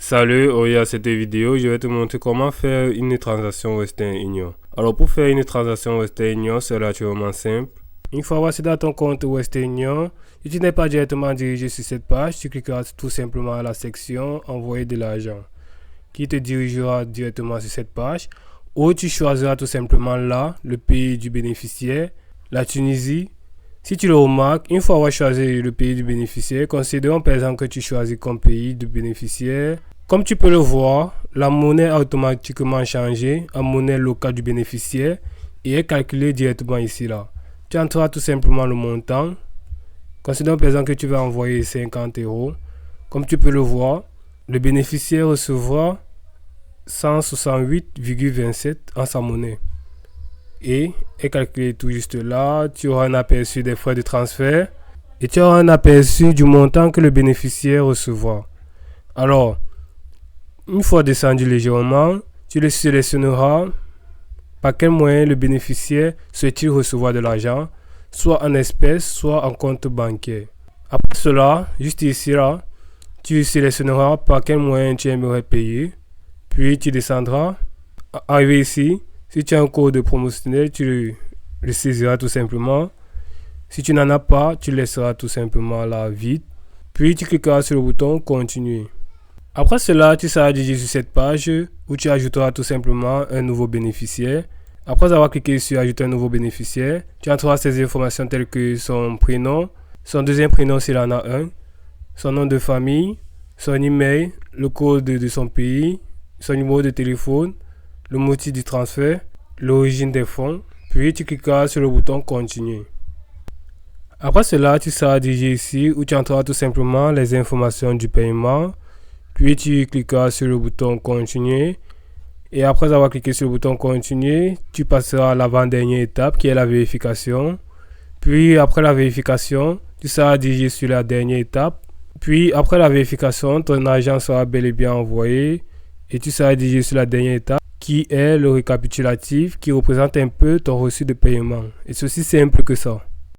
Salut, à cette vidéo, je vais te montrer comment faire une transaction Western Union. Alors pour faire une transaction Western Union, c'est relativement simple. Une fois voici dans ton compte Western Union, si tu n'es pas directement dirigé sur cette page, tu cliqueras tout simplement à la section Envoyer de l'argent, qui te dirigera directement sur cette page, ou tu choisiras tout simplement là le pays du bénéficiaire, la Tunisie. Si tu le remarques, une fois avoir choisi le pays du bénéficiaire, considérons par exemple que tu choisis comme pays du bénéficiaire. Comme tu peux le voir, la monnaie a automatiquement changé en monnaie locale du bénéficiaire et est calculée directement ici là. Tu entreras tout simplement le montant. Considérons par exemple que tu vas envoyer 50 euros. Comme tu peux le voir, le bénéficiaire recevra 168,27 en sa monnaie. Et est calculé tout juste là. Tu auras un aperçu des frais de transfert et tu auras un aperçu du montant que le bénéficiaire recevra. Alors, une fois descendu légèrement, tu le sélectionneras par quel moyen le bénéficiaire souhaite-t-il recevoir de l'argent, soit en espèces, soit en compte bancaire. Après cela, juste ici là, tu sélectionneras par quel moyen tu aimerais payer, puis tu descendras. Arrivé ici, si tu as un code promotionnel, tu le saisiras tout simplement. Si tu n'en as pas, tu laisseras tout simplement là vide. Puis tu cliqueras sur le bouton Continuer. Après cela, tu seras dirigé sur cette page où tu ajouteras tout simplement un nouveau bénéficiaire. Après avoir cliqué sur Ajouter un nouveau bénéficiaire, tu entreras ces informations telles que son prénom, son deuxième prénom s'il en a un, son nom de famille, son email, le code de son pays, son numéro de téléphone, le motif du transfert, l'origine des fonds, puis tu cliqueras sur le bouton Continuer. Après cela, tu seras dirigé ici où tu entreras tout simplement les informations du paiement, puis tu cliqueras sur le bouton Continuer. Et après avoir cliqué sur le bouton Continuer, tu passeras à l'avant-dernière étape qui est la vérification. Puis après la vérification, tu seras dirigé sur la dernière étape. Puis après la vérification, ton argent sera bel et bien envoyé et tu seras dirigé sur la dernière étape qui est le récapitulatif qui représente un peu ton reçu de paiement. Et c'est aussi simple que ça.